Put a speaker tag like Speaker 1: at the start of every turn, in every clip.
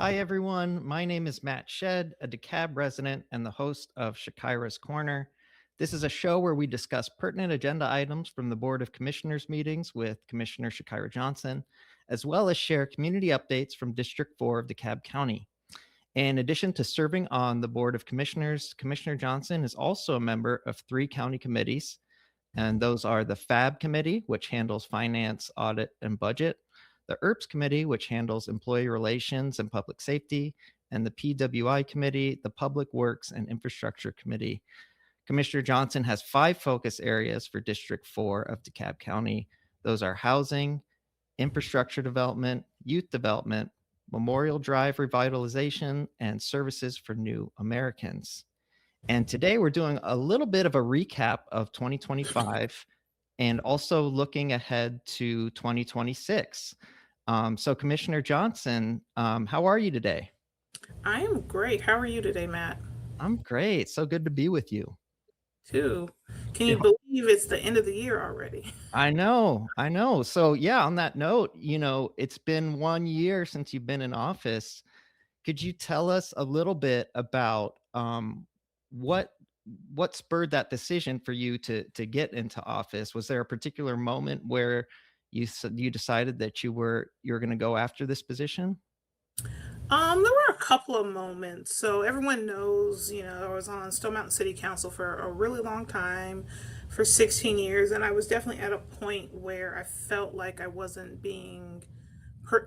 Speaker 1: Hi, everyone. My name is Matt Shed, a DeKalb resident and the host of Shakira's Corner. This is a show where we discuss pertinent agenda items from the Board of Commissioners meetings with Commissioner Chakira Johnson, as well as share community updates from District 4 of DeKalb County. In addition to serving on the Board of Commissioners, Commissioner Johnson is also a member of three county committees, and those are the FAB Committee, which handles finance, audit, and budget, the ERPS Committee, which handles employee relations and public safety, and the PWI Committee, the Public Works and Infrastructure Committee. Commissioner Johnson has five focus areas for District 4 of DeKalb County. Those are housing, infrastructure development, youth development, Memorial Drive revitalization, and services for new Americans. And today we're doing a little bit of a recap of 2025 and also looking ahead to 2026. So, Commissioner Johnson, how are you today?
Speaker 2: I am great. How are you today, Matt?
Speaker 1: I'm great. So good to be with you.
Speaker 2: Too. Can
Speaker 1: Yeah.
Speaker 2: you believe it's the end of the year already?
Speaker 1: I know. I know. So, yeah, on that note, it's been 1 year since you've been in office. Could you tell us a little bit about what what spurred that decision for you to get into office? Was there a particular moment where you decided that you're going to go after this position?
Speaker 2: There were a couple of moments. So everyone knows, I was on Stone Mountain City Council for a really long time, for 16 years, and I was definitely at a point where I felt like I wasn't being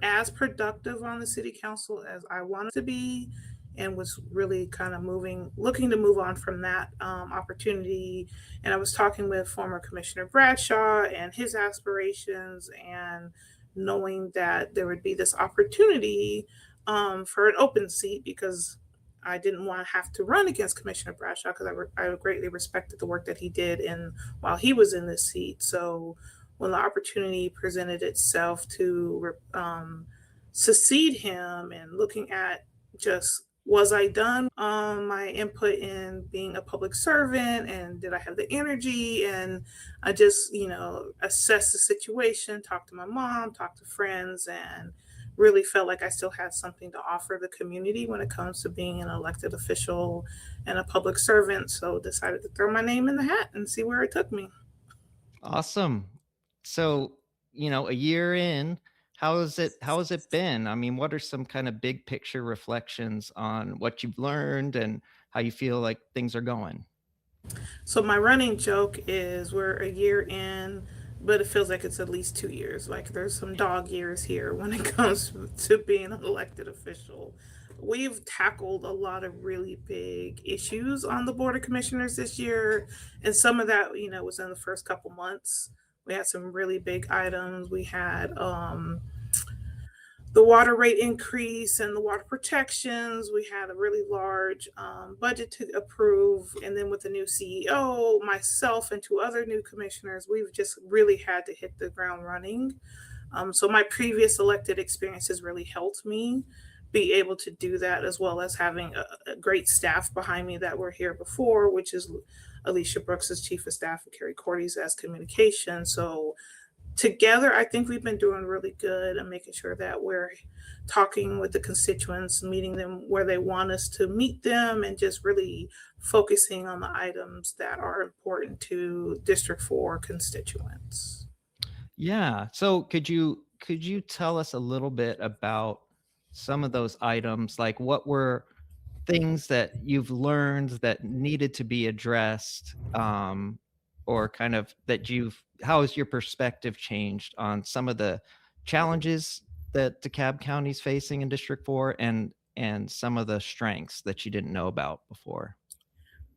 Speaker 2: as productive on the city council as I wanted to be, and was really kind of looking to move on from that opportunity. And I was talking with former Commissioner Bradshaw and his aspirations, and knowing that there would be this opportunity for an open seat, because I didn't want to have to run against Commissioner Bradshaw, because I greatly respected the work that he did in while he was in this seat. So when the opportunity presented itself to succeed him, and looking at just, was I done my input in being a public servant, and did I have the energy? And I just, assessed the situation, talked to my mom, talked to friends, and really felt like I still had something to offer the community when it comes to being an elected official and a public servant. So decided to throw my name in the hat and see where it took me.
Speaker 1: Awesome. So, a year in, how has it been? I mean, what are some kind of big picture reflections on what you've learned and how you feel like things are going?
Speaker 2: So my running joke is, we're a year in, but it feels like it's at least 2 years. Like, there's some dog years here when it comes to being an elected official. We've tackled a lot of really big issues on the Board of Commissioners this year, and some of that, was in the first couple months. We had some really big items. We had the water rate increase and the water protections. We had a really large budget to approve. And then with the new CEO, myself, and two other new commissioners, we've just really had to hit the ground running. So my previous elected experiences really helped me be able to do that, as well as having a great staff behind me that were here before, which is Alicia Brooks as chief of staff and Carrie Cordes as communication. So together, I think we've been doing really good and making sure that we're talking with the constituents, meeting them where they want us to meet them, and just really focusing on the items that are important to District 4 constituents.
Speaker 1: Yeah. So could you tell us a little bit about some of those items? Like what were things that you've learned that needed to be addressed, or kind of that how has your perspective changed on some of the challenges that DeKalb County's facing in District 4 and some of the strengths that you didn't know about before?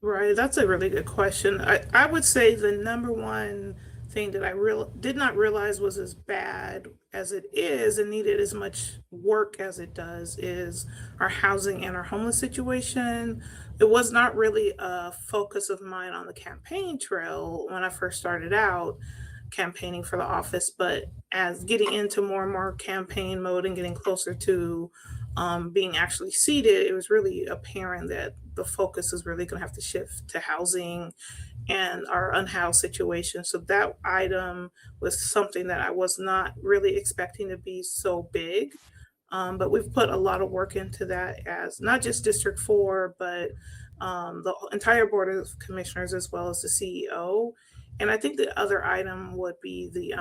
Speaker 2: Right, that's a really good question. I would say the number one thing that did not realize was as bad as it is and needed as much work as it does is our housing and our homeless situation. It was not really a focus of mine on the campaign trail when I first started out campaigning for the office, but as getting into more and more campaign mode and getting closer to being actually seated, it was really apparent that the focus is really going to have to shift to housing and our unhoused situation. So that item was something that I was not really expecting to be so big. But we've put a lot of work into that as not just District 4, but the entire Board of Commissioners as well as the CEO. And I think the other item would be the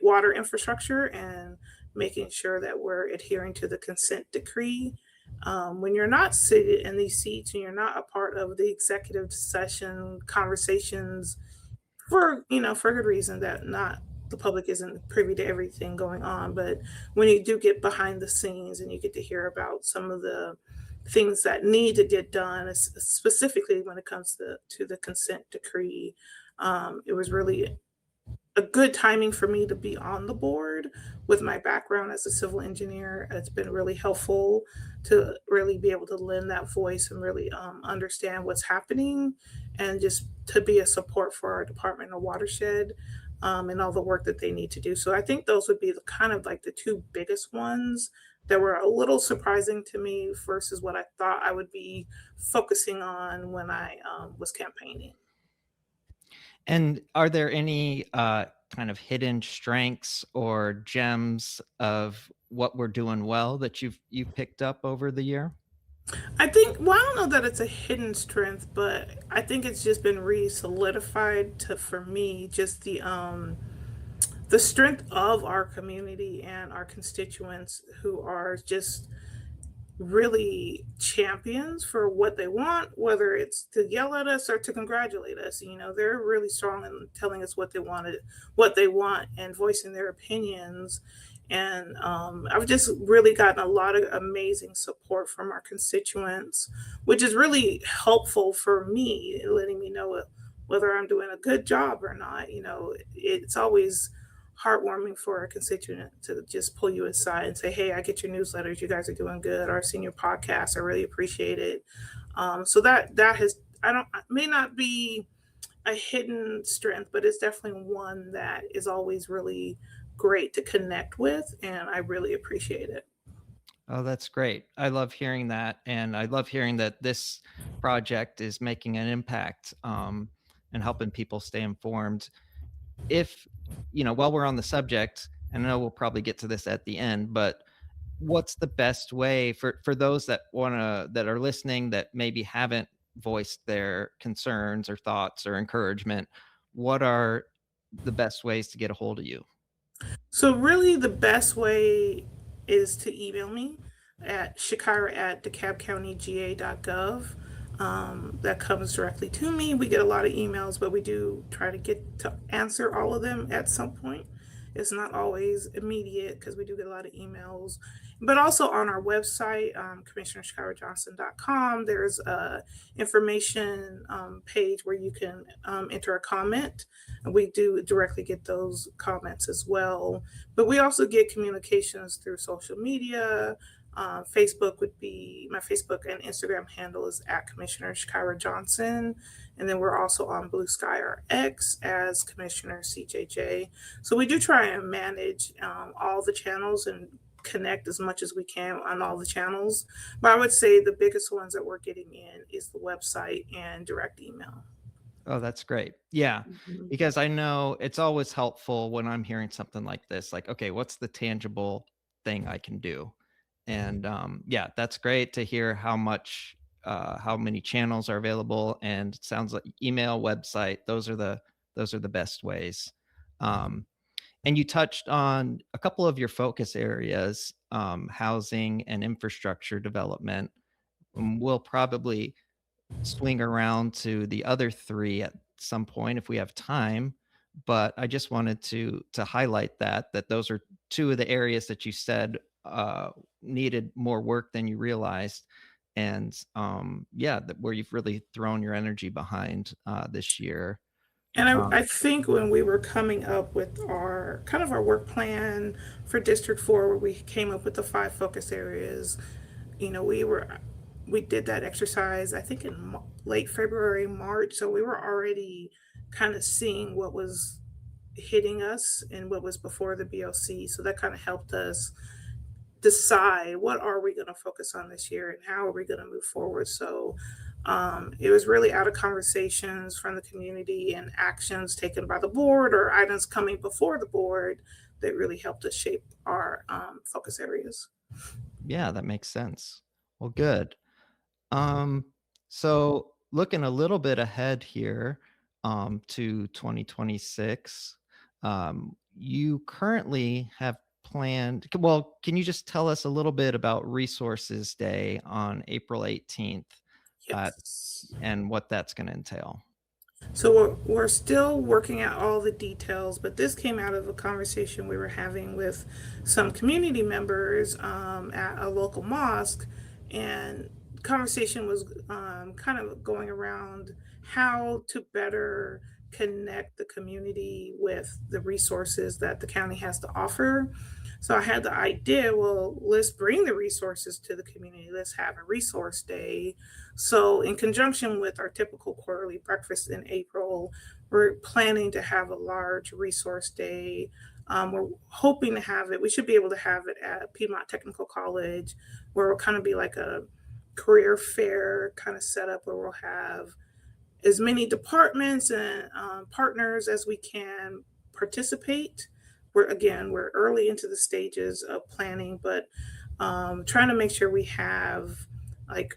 Speaker 2: water infrastructure and making sure that we're adhering to the consent decree. When you're not seated in these seats and you're not a part of the executive session conversations for for good reason that not the public isn't privy to everything going on, but when you do get behind the scenes and you get to hear about some of the things that need to get done, specifically when it comes to the consent decree, it was really a good timing for me to be on the board with my background as a civil engineer. It's been really helpful to really be able to lend that voice and really understand what's happening and just to be a support for our department of watershed and all the work that they need to do. So I think those would be the kind of like the two biggest ones that were a little surprising to me versus what I thought I would be focusing on when I was campaigning.
Speaker 1: And are there any kind of hidden strengths or gems of what we're doing well that you've picked up over the year?
Speaker 2: I think, well, I don't know that it's a hidden strength, but I think it's just been re-solidified to, for me, just the strength of our community and our constituents who are just really champions for what they want, whether it's to yell at us or to congratulate us. They're really strong in telling us what they want, and voicing their opinions. And I've just really gotten a lot of amazing support from our constituents, which is really helpful for me, letting me know whether I'm doing a good job or not. It's always heartwarming for a constituent to just pull you aside and say, "Hey, I get your newsletters. You guys are doing good. Or I've seen your podcast. I really appreciate it." So that has, I don't, may not be a hidden strength, but it's definitely one that is always really great to connect with, and I really appreciate it.
Speaker 1: Oh, that's great. I love hearing that. And I love hearing that this project is making an impact and helping people stay informed. If, while we're on the subject, and I know we'll probably get to this at the end, but what's the best way for those that are listening that maybe haven't voiced their concerns or thoughts or encouragement? What are the best ways to get a hold of you?
Speaker 2: So really the best way is to email me at Shakira at DeKalbCountyGA.gov. That comes directly to me. We get a lot of emails, but we do try to get to answer all of them at some point. It's not always immediate because we do get a lot of emails. But also on our website, CommissionerChakiraJohnson.com, there's a information page where you can enter a comment. We do directly get those comments as well. But we also get communications through social media. Facebook would be my Facebook and Instagram handle is at Commissioner Chakira Johnson. And then we're also on Blue Sky or X as Commissioner CJJ. So we do try and manage all the channels and connect as much as we can on all the channels. But I would say the biggest ones that we're getting in is the website and direct email.
Speaker 1: Oh, that's great. Yeah,
Speaker 2: Mhm.
Speaker 1: because I know it's always helpful when I'm hearing something like this, like, okay, what's the tangible thing I can do? And yeah, that's great to hear how many channels are available. And it sounds like email, website, those are the best ways. Um, and you touched on a couple of your focus areas, housing and infrastructure development. We'll probably swing around to the other three at some point if we have time. But I just wanted to highlight that those are two of the areas that you said needed more work than you realized, and yeah, where you've really thrown your energy behind this year.
Speaker 2: And I,
Speaker 1: Um,
Speaker 2: I think when we were coming up with our kind of our work plan for District 4, where we came up with the five focus areas, we did that exercise, I think in late February, March. So we were already kind of seeing what was hitting us and what was before the BOC. So that kind of helped us decide what are we going to focus on this year and how are we going to move forward. So it was really out of conversations from the community and actions taken by the board or items coming before the board that really helped us shape our focus areas.
Speaker 1: Yeah, that makes sense. Well, good. Um, so looking a little bit ahead here, to 2026, you currently have planned. Well, can you just tell us a little bit about Resources Day on April 18th, uh,
Speaker 2: Yes.
Speaker 1: and what that's going to entail?
Speaker 2: So we're still working out all the details, but this came out of a conversation we were having with some community members at a local mosque, and conversation was kind of going around how to better connect the community with the resources that the county has to offer. So I had the idea, well, let's bring the resources to the community. Let's have a resource day. So, in conjunction with our typical quarterly breakfast in April, we're planning to have a large resource day. We're hoping to have it, we should be able to have it at Piedmont Technical College, where it'll kind of be like a career fair kind of setup where we'll have as many departments and partners as we can participate. We're early into the stages of planning, but trying to make sure we have like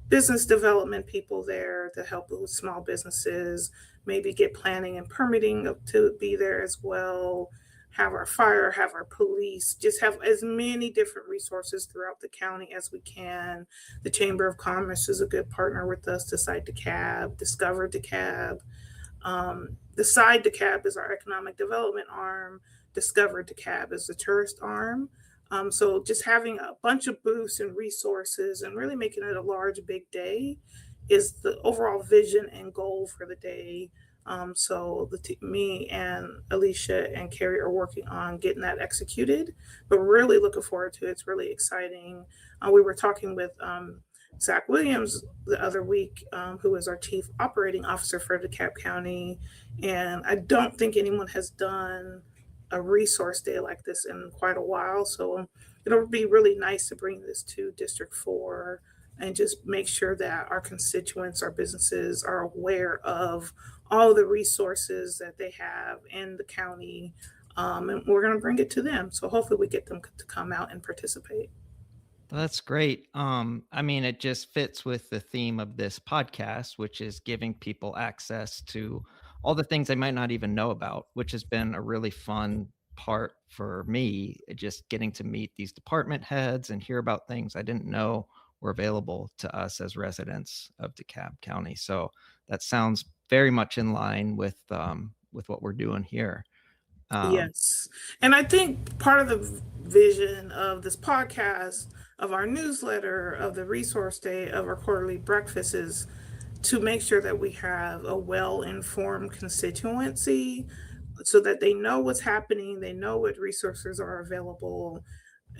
Speaker 2: business development people there to help with small businesses, maybe get planning and permitting to be there as well. Have our fire, have our police, just have as many different resources throughout the county as we can. The Chamber of Commerce is a good partner with us to cite DeKalb, Discover DeKalb. The side DeKalb is our economic development arm. Discover DeKalb is the tourist arm. So just having a bunch of booths and resources and really making it a large, big day is the overall vision and goal for the day. So me and Alicia and Carrie are working on getting that executed, but really looking forward to it. It's really exciting. We were talking with Zach Williams the other week, who is our chief operating officer for DeKalb County, and I don't think anyone has done a resource day like this in quite a while. So it'll be really nice to bring this to District 4 and just make sure that our constituents, our businesses are aware of all the resources that they have in the county. And we're going to bring it to them. So hopefully we get them to come out and participate.
Speaker 1: That's great. I mean, it just fits with the theme of this podcast, which is giving people access to all the things they might not even know about, which has been a really fun part for me, just getting to meet these department heads and hear about things I didn't know were available to us as residents of DeKalb County. So that sounds very much in line with what we're doing here. Um,
Speaker 2: Yes. And I think part of the vision of this podcast, of our newsletter, of the resource day, of our quarterly breakfast is to make sure that we have a well informed constituency so that they know what's happening, they know what resources are available.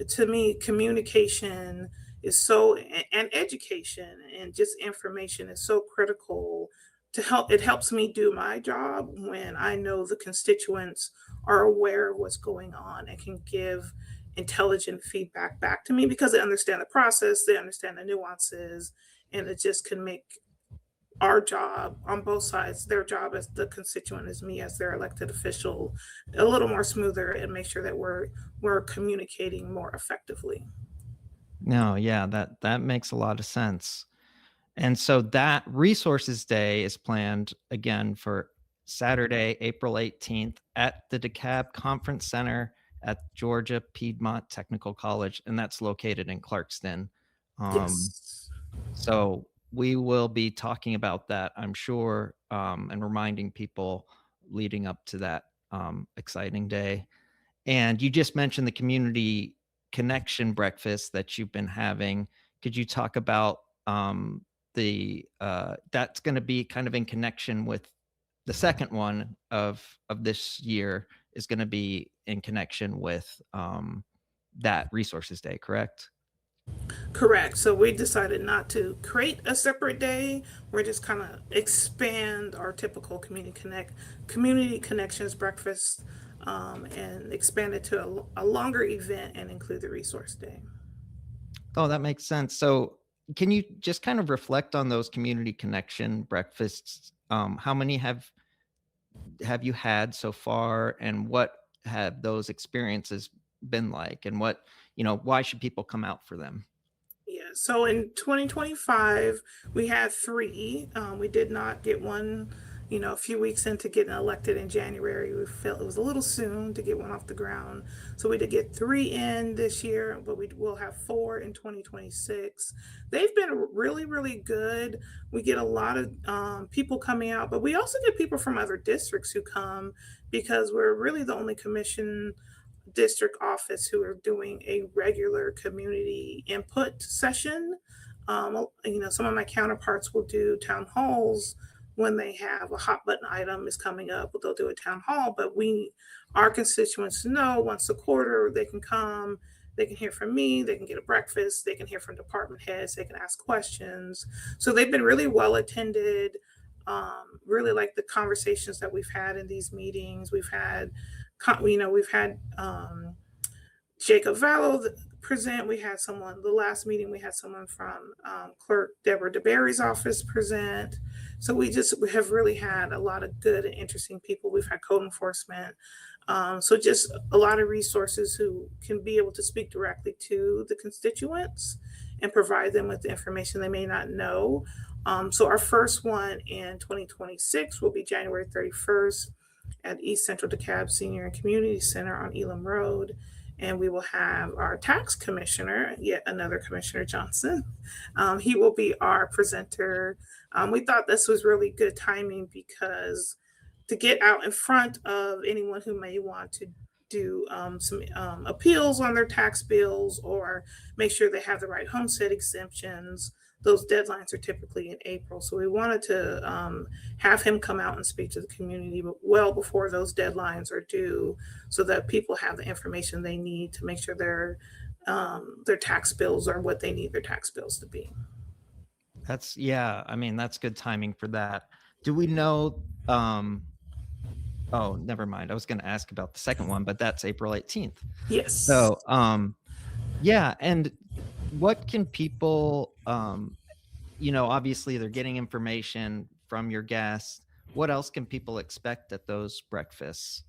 Speaker 2: To me, communication is so, and education and just information is so critical to help. It helps me do my job when I know the constituents are aware of what's going on and can give intelligent feedback back to me because they understand the process, they understand the nuances, and it just can make our job on both sides, their job as the constituent, as me as their elected official, a little more smoother and make sure that we're communicating more effectively.
Speaker 1: no, yeah, that makes a lot of sense. And so that Resources Day is planned again for Saturday, April 18th at the DeKalb Conference Center at Georgia Piedmont Technical College, and that's located in Clarkston. Um,
Speaker 2: Yes.
Speaker 1: so we will be talking about that, I'm sure, and reminding people leading up to that exciting day. And you just mentioned the community connection breakfast that you've been having. Could you talk about the that's going to be kind of in connection with the second one of this year is going to be in connection with that Resources Day, correct?
Speaker 2: Correct. So we decided not to create a separate day. We're just kind of expand our typical community connections breakfast, and expand it to a longer event and include the resource day.
Speaker 1: Oh, that makes sense. So can you just kind of reflect on those community connection breakfasts? How many have you had so far, and what have those experiences been like, and what, why should people come out for them?
Speaker 2: Yeah. So in 2025, we had three. We did not get one, a few weeks into getting elected in January. We felt it was a little soon to get one off the ground. So we did get three in this year, but we will have four in 2026. They've been really, really good. We get a lot of people coming out, but we also get people from other districts who come because we're really the only commission district office who are doing a regular community input session. Some of my counterparts will do town halls when they have a hot button item is coming up, they'll do a town hall, but our constituents know once a quarter they can come, they can hear from me, they can get a breakfast, they can hear from department heads, they can ask questions. So they've been really well attended. Really like the conversations that we've had in these meetings. We've had Jacob Vallow present. We had someone, the last meeting, we had someone from Clerk Deborah DeBerry's office present. So we have really had a lot of good and interesting people. We've had code enforcement. So just a lot of resources who can be able to speak directly to the constituents and provide them with the information they may not know. So our first one in 2026 will be January 31st at East Central DeKalb Senior and Community Center on Elam Road. And we will have our tax commissioner, yet another Commissioner Johnson. He will be our presenter. We thought this was really good timing because to get out in front of anyone who may want to do some appeals on their tax bills or make sure they have the right homestead exemptions. Those deadlines are typically in April. So we wanted to have him come out and speak to the community well before those deadlines are due so that people have the information they need to make sure their tax bills are what they need their tax bills to be.
Speaker 1: That's good timing for that. Do we know, oh, never mind. I was going to ask about the second one, but that's April 18th.
Speaker 2: Yes.
Speaker 1: So, yeah. And what can people, obviously they're getting information from your guests. What else can people expect at those breakfasts?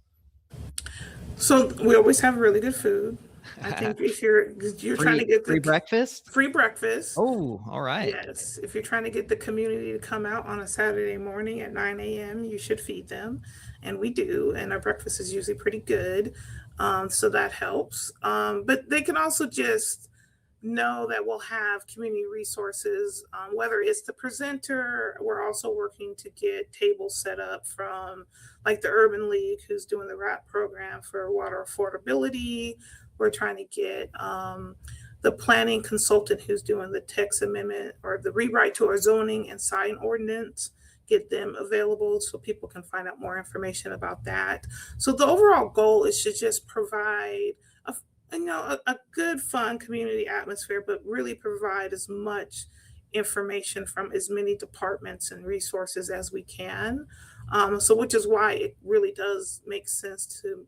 Speaker 2: So we always have really good food. I think if you're trying to get
Speaker 1: free breakfast.
Speaker 2: Oh,
Speaker 1: all right.
Speaker 2: Yes. If you're trying to get the community to come out on a Saturday morning at 9 a.m., you should feed them. And we do. And our breakfast is usually pretty good. So that helps. But they can also just know that we'll have community resources, whether it's the presenter. We're also working to get tables set up from like the Urban League, who's doing the RAP program for water affordability. We're trying to get the planning consultant who's doing the text amendment or the rewrite to our zoning and sign ordinance, get them available so people can find out more information about that. So the overall goal is to just provide a good, fun community atmosphere, but really provide as much information from as many departments and resources as we can. So which is why it really does make sense to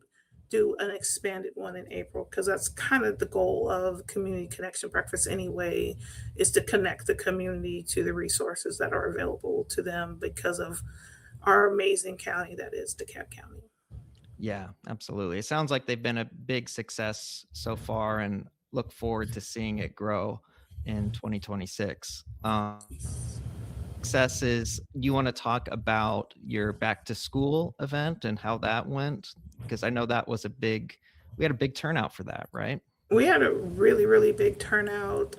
Speaker 2: do an expanded one in April, because that's kind of the goal of Community Connection Breakfast anyway, is to connect the community to the resources that are available to them because of our amazing county that is DeKalb County.
Speaker 1: Yeah, absolutely. It sounds like they've been a big success so far and look forward to seeing it grow in 2026. Successes, you want to talk about your back to school event and how that went? Because I know that was we had a big turnout for that, right?
Speaker 2: We had a really, really big turnout.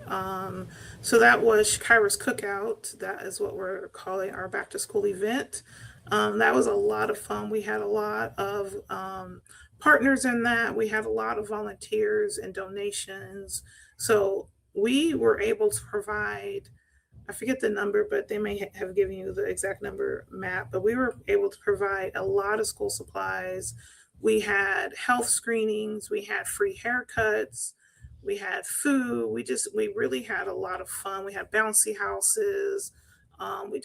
Speaker 2: So that was Chakira's Cookout. That is what we're calling our back to school event. That was a lot of fun. We had a lot of partners in that. We had a lot of volunteers and donations. So we were able to provide, I forget the number, but they may have given you the exact number, Matt, but we were able to provide a lot of school supplies. We had health screenings, we had free haircuts, we had food. We really had a lot of fun. We had bouncy houses.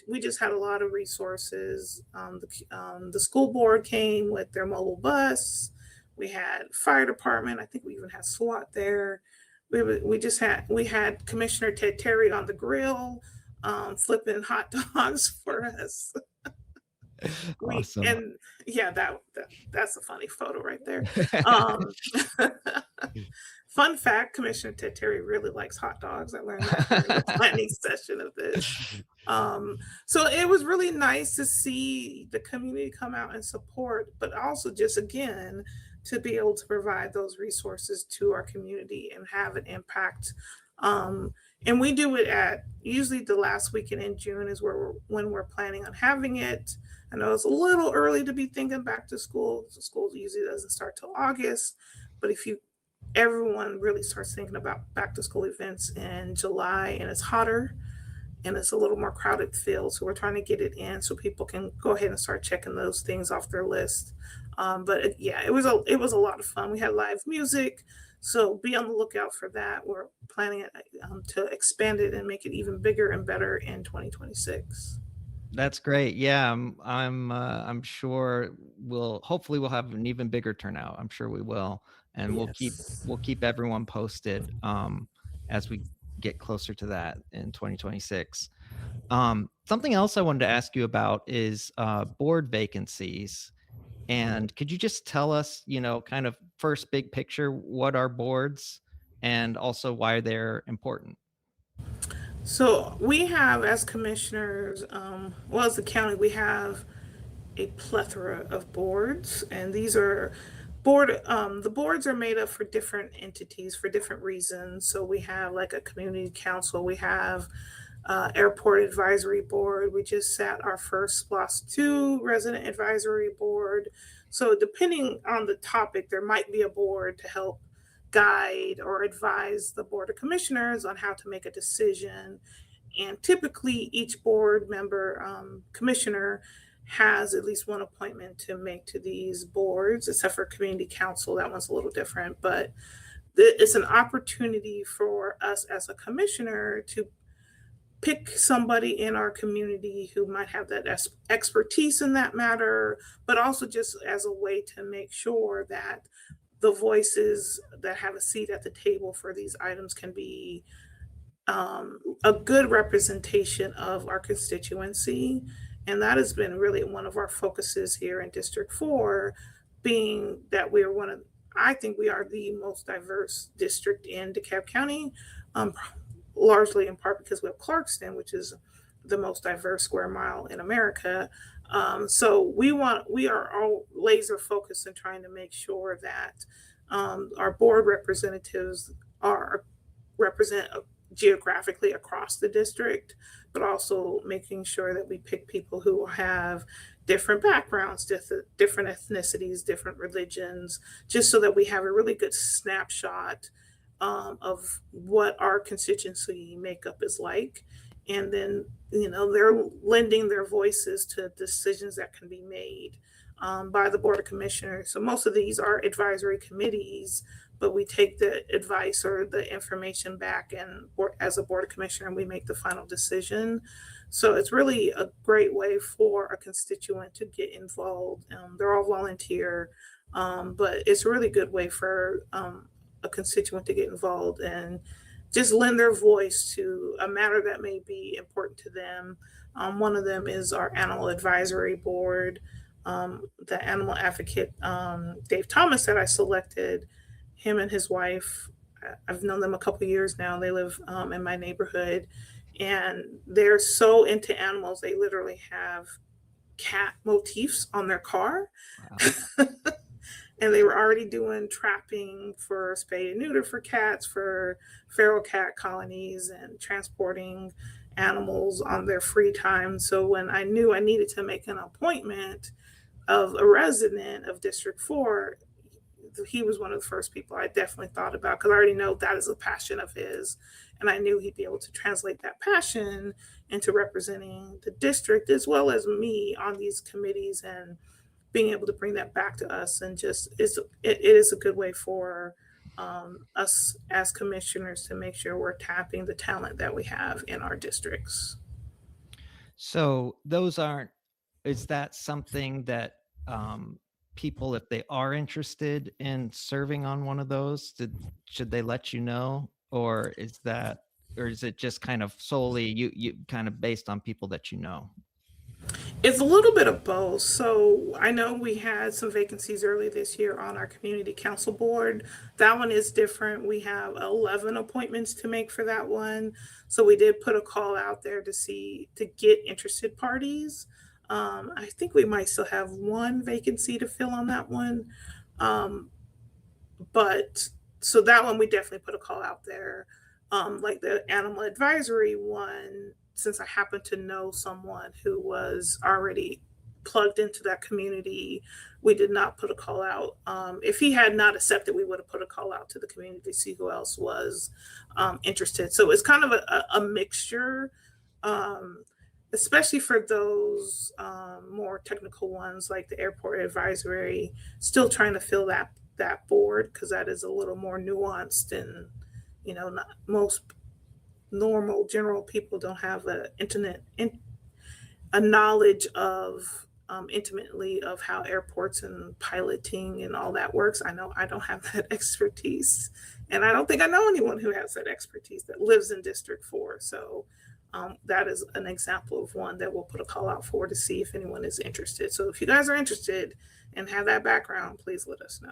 Speaker 2: We just had a lot of resources. The school board came with their mobile bus. We had fire department. I think we even had SWAT there. We had Commissioner Ted Terry on the grill, flipping hot dogs for us. we
Speaker 1: Awesome.
Speaker 2: and yeah, that's a funny photo right there. Um, fun fact: Commissioner Ted Terry really likes hot dogs. I learned that during the planning session of this. Um, so it was really nice to see the community come out and support, but also just again to be able to provide those resources to our community and have an impact. Um, and we do it at usually the last weekend in June is where when we're planning on having it. I know it's a little early to be thinking back to school. So school usually doesn't start till August, but if you everyone really starts thinking about back to school events in July and it's hotter and it's a little more crowded field. So we're trying to get it in so people can go ahead and start checking those things off their list. Yeah, it was a lot of fun. We had live music, so be on the lookout for that. We're planning it, to expand it and make it even bigger and better in 2026.
Speaker 1: That's great. Yeah, I'm sure hopefully we'll have an even bigger turnout. I'm sure we will. And
Speaker 2: Yes.
Speaker 1: we'll keep everyone posted as we get closer to that in 2026. Something else I wanted to ask you about is board vacancies. And could you just tell us, kind of first big picture, what are boards and also why they're important?
Speaker 2: So we have, as commissioners, well, as the county, we have a plethora of boards, and these are the boards are made up for different entities for different reasons. So we have like a community council, we have airport advisory board. We just sat our first SPLOS 2 resident advisory board. So depending on the topic, there might be a board to help guide or advise the board of commissioners on how to make a decision. And typically, each board member, commissioner, has at least one appointment to make to these boards, except for community council. That one's a little different, but it's an opportunity for us as a commissioner to pick somebody in our community who might have that expertise in that matter, but also just as a way to make sure that the voices that have a seat at the table for these items can be a good representation of our constituency. And that has been really one of our focuses here in District 4, being that we are I think we are the most diverse district in DeKalb County, largely in part because we have Clarkston, which is the most diverse square mile in America. So we are all laser focused in trying to make sure that our board representatives are represent geographically across the district, but also making sure that we pick people who have different backgrounds, different ethnicities, different religions, just so that we have a really good snapshot of what our constituency makeup is like. And then, they're lending their voices to decisions that can be made by the Board of Commissioners. So most of these are advisory committees, but we take the advice or the information back, and as a Board of Commissioner, we make the final decision. So it's really a great way for a constituent to get involved. They're all volunteer, but it's a really good way for a constituent to get involved and just lend their voice to a matter that may be important to them. One of them is our animal advisory board. The animal advocate, Dave Thomas, that I selected, him and his wife, I've known them a couple years now. They live in my neighborhood, and they're so into animals. They literally have cat motifs on their car.
Speaker 1: Wow.
Speaker 2: And they were already doing trapping for spay and neuter for cats, for feral cat colonies, and transporting animals on their free time. So when I knew I needed to make an appointment of a resident of District 4, he was one of the first people I definitely thought about, because I already know that is a passion of his. And I knew he'd be able to translate that passion into representing the district as well as me on these committees, and being able to bring that back to us. And just it is a good way for us as commissioners to make sure we're tapping the talent that we have in our districts.
Speaker 1: So is that something that people, if they are interested in serving on one of those, should they let you know? Or is it just kind of solely you kind of based on people that you know?
Speaker 2: It's a little bit of both. So I know we had some vacancies early this year on our community council board. That one is different. We have 11 appointments to make for that one. So we did put a call out there to get interested parties. I think we might still have one vacancy to fill on that one. Um, but so that one we definitely put a call out there. Like the animal advisory one, since I happen to know someone who was already plugged into that community, we did not put a call out. If he had not accepted, we would have put a call out to the community to see who else was interested. So it's kind of a mixture, um, especially for those more technical ones like the airport advisory. Still trying to fill that board because that is a little more nuanced and not most normal general people don't have a knowledge of intimately of how airports and piloting and all that works. I know I don't have that expertise, and I don't think I know anyone who has that expertise that lives in District 4. So that is an example of one that we'll put a call out for to see if anyone is interested. So if you guys are interested and have that background, please let us know.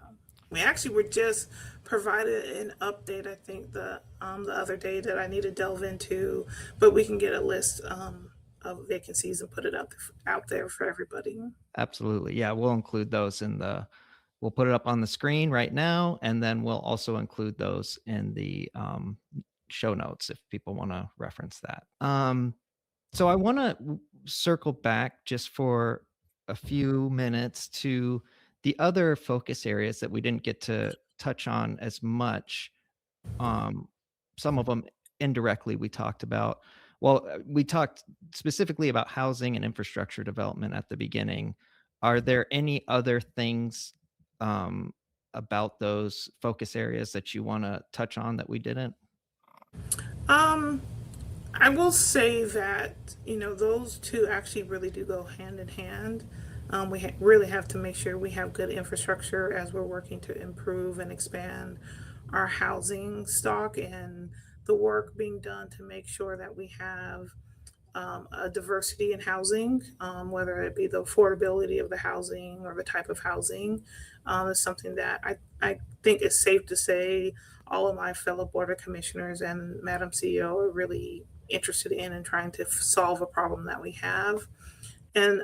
Speaker 2: We actually were just provided an update, I think the other day that I need to delve into, but we can get a list of vacancies and put it out there for everybody.
Speaker 1: Absolutely. Yeah, we'll include those we'll put it up on the screen right now, and then we'll also include those in the show notes if people want to reference that. So I want to circle back just for a few minutes to the other focus areas that we didn't get to touch on as much. Some of them indirectly we talked about. Well, we talked specifically about housing and infrastructure development at the beginning. Are there any other things about those focus areas that you want to touch on that we didn't?
Speaker 2: Um, I will say that those two actually really do go hand in hand. We really have to make sure we have good infrastructure as we're working to improve and expand our housing stock and the work being done to make sure that we have a diversity in housing, whether it be the affordability of the housing or the type of housing, is something that I think is safe to say all of my fellow board of commissioners and Madam CEO are really interested in and trying to solve a problem that we have. And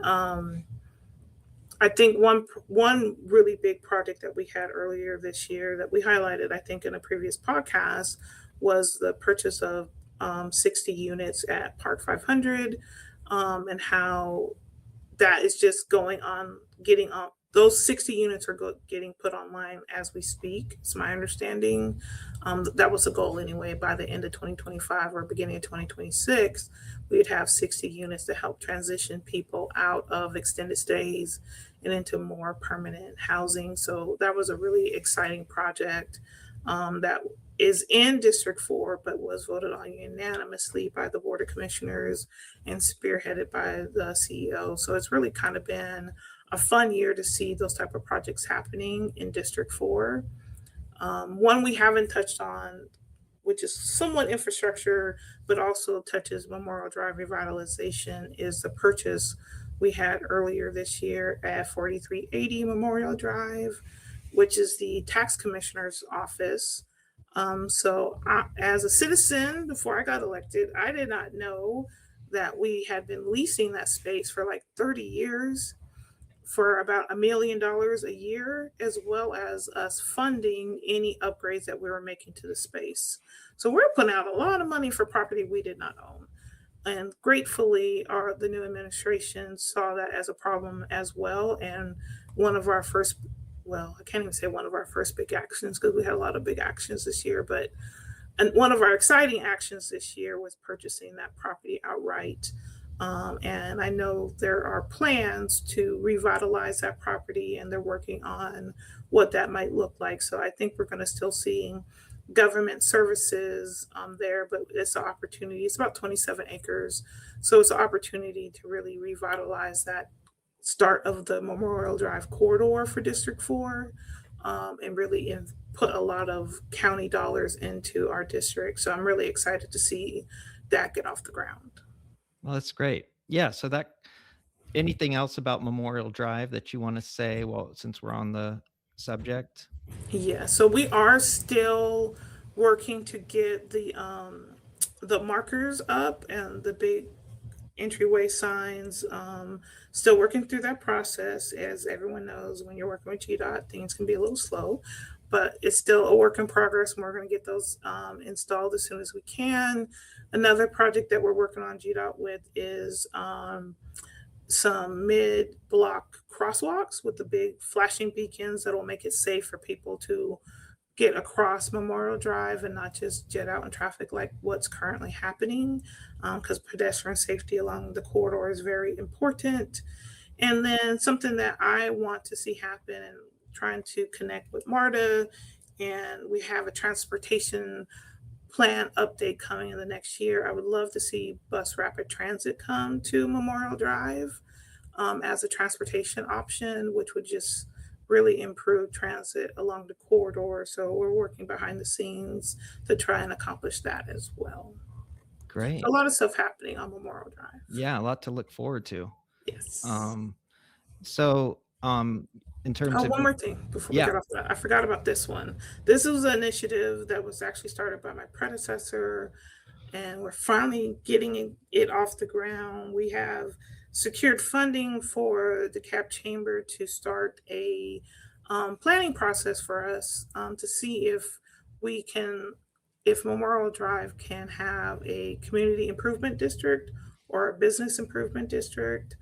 Speaker 2: I think one really big project that we had earlier this year that we highlighted, I think, in a previous podcast was the purchase of 60 units at Park 500, and how that is just going on, getting on. Those 60 units are getting put online as we speak. It's my understanding. That was the goal anyway. By the end of 2025 or beginning of 2026, we'd have 60 units to help transition people out of extended stays and into more permanent housing. So that was a really exciting project that is in District 4, but was voted on unanimously by the Board of Commissioners and spearheaded by the CEO. So it's really kind of been a fun year to see those type of projects happening in District 4. One we haven't touched on, which is somewhat infrastructure, but also touches Memorial Drive revitalization, is the purchase we had earlier this year at 4380 Memorial Drive, which is the tax commissioner's office. As a citizen, before I got elected, I did not know that we had been leasing that space for like 30 years for about $1 million a year, as well as us funding any upgrades that we were making to the space. So we're putting out a lot of money for property we did not own. And gratefully, the new administration saw that as a problem as well. And one of our first, well, I can't even say one of our first big actions because we had a lot of big actions this year, but one of our exciting actions this year was purchasing that property outright. And I know there are plans to revitalize that property, and they're working on what that might look like. So I think we're going to still see government services there, but it's an opportunity. It's about 27 acres. So it's an opportunity to really revitalize that start of the Memorial Drive corridor for District 4, and really put a lot of county dollars into our district. So I'm really excited to see that get off the ground.
Speaker 1: Well, that's great. Yeah, so that Anything else about Memorial Drive that you want to say? Well, since we're on the subject.
Speaker 2: Yeah, so we are still working to get the markers up and the big entryway signs. Still working through that process. As everyone knows, when you're working with GDOT, things can be a little slow, but it's still a work in progress. And we're going to get those installed as soon as we can. Another project that we're working on GDOT with is some mid-block crosswalks with the big flashing beacons that will make it safe for people to get across Memorial Drive and not just jet out in traffic like what's currently happening, because pedestrian safety along the corridor is very important. And then something that I want to see happen and trying to connect with MARTA, and we have a transportation plan update coming in the next year. I would love to see bus rapid transit come to Memorial Drive as a transportation option, which would just really improve transit along the corridor. So we're working behind the scenes to try and accomplish that as well.
Speaker 1: Great.
Speaker 2: A lot of stuff happening on Memorial Drive.
Speaker 1: Yeah, a lot to look forward to.
Speaker 2: Yes.
Speaker 1: Um, so in terms
Speaker 2: Oh,
Speaker 1: of
Speaker 2: one more thing before we
Speaker 1: yeah,
Speaker 2: get off that. I forgot about this one. This was an initiative that was actually started by my predecessor, and we're finally getting it off the ground. We have secured funding for the DeKalb Chamber to start a planning process for us to see we can, if Memorial Drive can have a community improvement district or a business improvement district.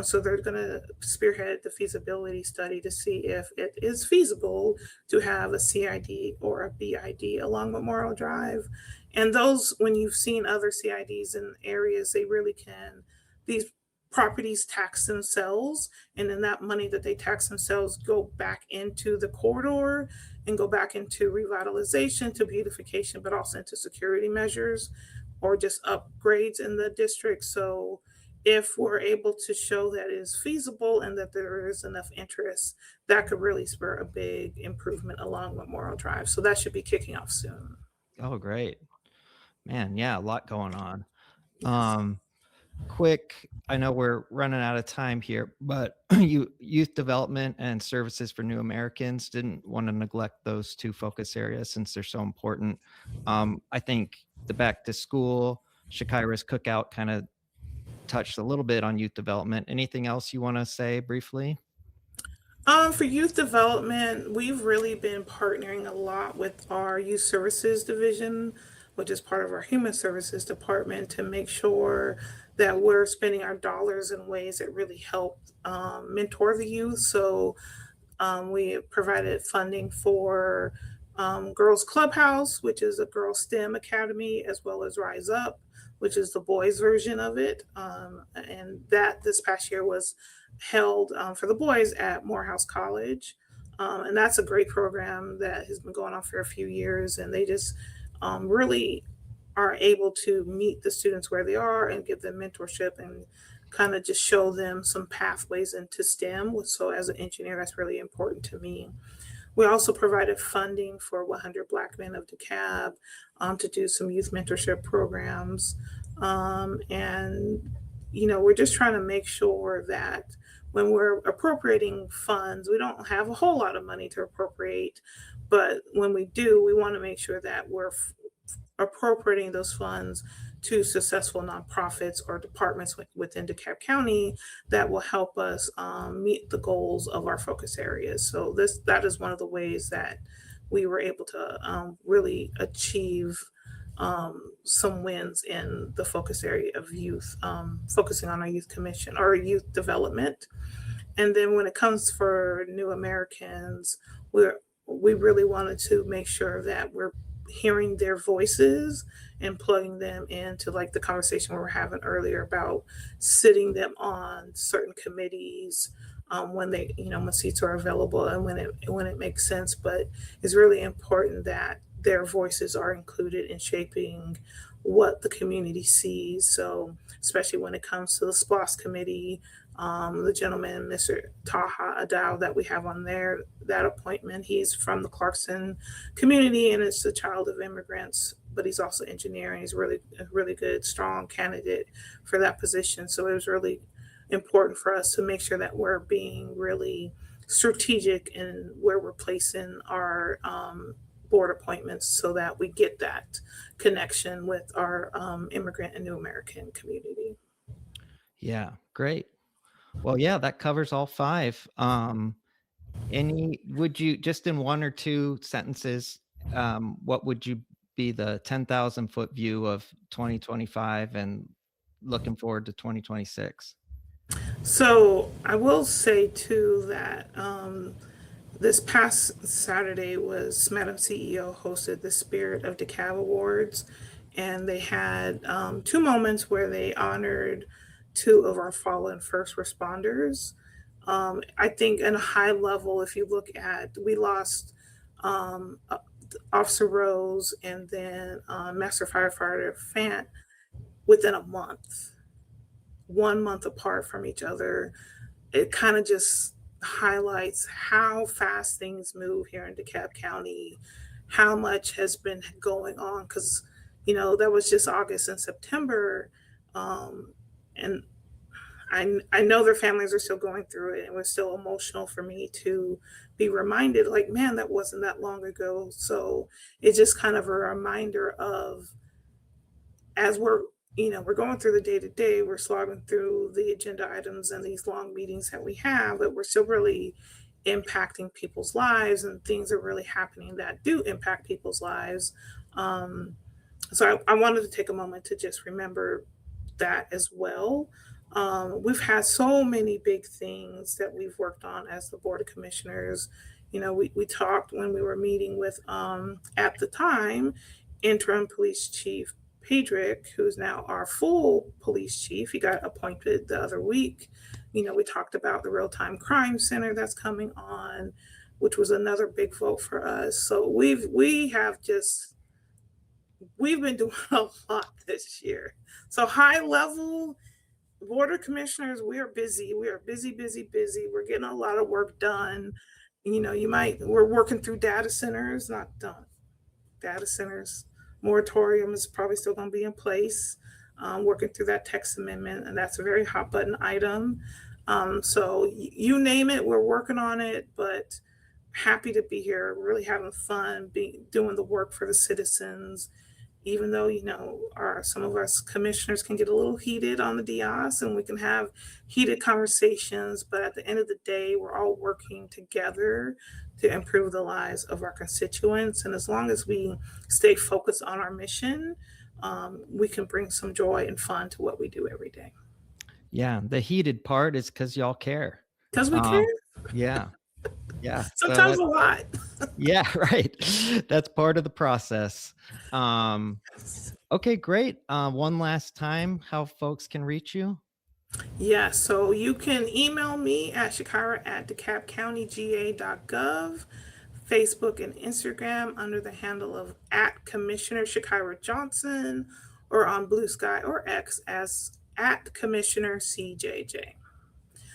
Speaker 2: So they're going to spearhead the feasibility study to see if it is feasible to have a CID or a BID along Memorial Drive. And those, when you've seen other CIDs in areas, they really can, these properties tax themselves, and then that money that they tax themselves go back into the corridor and go back into revitalization, to beautification, but also into security measures or just upgrades in the district. So if we're able to show that it is feasible and that there is enough interest, that could really spur a big improvement along Memorial Drive. So that should be kicking off soon.
Speaker 1: oh great. Man, yeah, a lot going on.
Speaker 2: Yes.
Speaker 1: Um, quick, I know we're running out of time here, but youth development and services for new Americans, didn't want to neglect those two focus areas since they're so important. I think the back to school, Shakira's Cookout kind of touched a little bit on youth development. Anything else you want to say briefly?
Speaker 2: For youth development, we've really been partnering a lot with our youth services division, which is part of our human services department, to make sure that we're spending our dollars in ways that really help mentor the youth. So we provided funding for Girls Clubhouse, which is a girls STEM academy, as well as Rise Up, which is the boys' version of it. And that this past year was held for the boys at Morehouse College. And that's a great program that has been going on for a few years. And they just really are able to meet the students where they are and give them mentorship and kind of just show them some pathways into STEM. So, as an engineer, that's really important to me. We also provided funding for 100 Black Men of DeKalb to do some youth mentorship programs. And, we're just trying to make sure that when we're appropriating funds, we don't have a whole lot of money to appropriate. But when we do, we want to make sure that we're appropriating those funds to successful nonprofits or departments within DeKalb County that will help us meet the goals of our focus areas. So that is one of the ways that we were able to really achieve some wins in the focus area of youth, focusing on our youth commission or youth development. And then when it comes for new Americans, we really wanted to make sure that we're hearing their voices and plugging them into, like, the conversation we were having earlier about sitting them on certain committees when when seats are available and when it makes sense. But it's really important that their voices are included in shaping what the community sees. So especially when it comes to the SPLOS committee, the gentleman, Mr. Taha Adow, that we have on there, that appointment, he's from the Clarkson community and is a child of immigrants, but he's also engineering. He's a really good, strong candidate for that position. So it was really important for us to make sure that we're being really strategic in where we're placing our board appointments so that we get that connection with our immigrant and new American community.
Speaker 1: Yeah, great. Well, yeah, that covers all five. Would you just in one or two sentences, what would you be the 10,000-foot view of 2025 and looking forward to 2026?
Speaker 2: So I will say too that this past Saturday was Madam CEO hosted the Spirit of DeKalb Awards, and they had two moments where they honored two of our fallen first responders. I think, in a high level, if you look at, we lost um, uh, Officer Rose and then Master Firefighter Fant within a month, 1 month apart from each other. It kind of just highlights how fast things move here in DeKalb County, how much has been going on. Because, that was just August and September. And I know their families are still going through it. It was still emotional for me to be reminded, like, man, that wasn't that long ago. So it's just kind of a reminder of, as we're going through the day to day, we're slogging through the agenda items and these long meetings that we have, that we're still really impacting people's lives, and things are really happening that do impact people's lives. um, so I wanted to take a moment to just remember that as well. We've had so many big things that we've worked on as the Board of Commissioners. We talked when we were meeting with, at the time, interim police chief Pedrick, who's now our full police chief. He got appointed the other week. We talked about the real time crime center that's coming on, which was another big vote for us. So we've been doing a lot this year. So, high level, Board of Commissioners, we are busy. We are busy, busy, busy. We're getting a lot of work done. We're working through data centers, not done. Data centers moratorium is probably still going to be in place. Working through that text amendment, and that's a very hot button item. So you name it, we're working on it. But happy to be here, really having fun, doing the work for the citizens. Even though, some of us commissioners can get a little heated on the DIAS, and we can have heated conversations, but at the end of the day, we're all working together to improve the lives of our constituents. And as long as we stay focused on our mission, we can bring some joy and fun to what we do every day.
Speaker 1: Yeah, the heated part is because y'all care.
Speaker 2: Because we care.
Speaker 1: Yeah. Yeah.
Speaker 2: Sometimes a lot.
Speaker 1: Yeah, right. That's part of the process. Okay, great. One last time, how folks can reach you?
Speaker 2: Yeah, so you can email me at shakira@dekalbcountyga.gov, Facebook and Instagram under the handle of @Commissioner Chakira Johnson, or on Blue Sky or X as @Commissioner CJJ.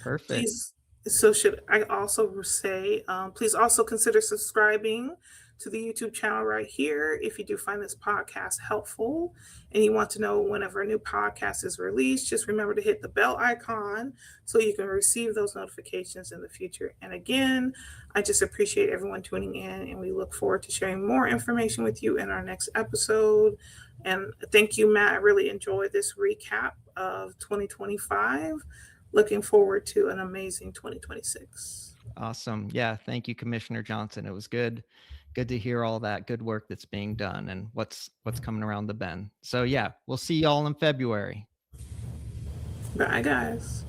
Speaker 1: Perfect.
Speaker 2: Please, so should I also say, please also consider subscribing to the YouTube channel right here if you do find this podcast helpful and you want to know whenever a new podcast is released. Just remember to hit the bell icon so you can receive those notifications in the future. And again, I just appreciate everyone tuning in, and we look forward to sharing more information with you in our next episode. And thank you, Matt. I really enjoyed this recap of 2025. Looking forward to an amazing 2026.
Speaker 1: Awesome. Yeah. Thank you, Commissioner Johnson. It was good to hear all that good work that's being done and what's coming around the bend. So yeah, we'll see y'all in February.
Speaker 2: Bye, guys.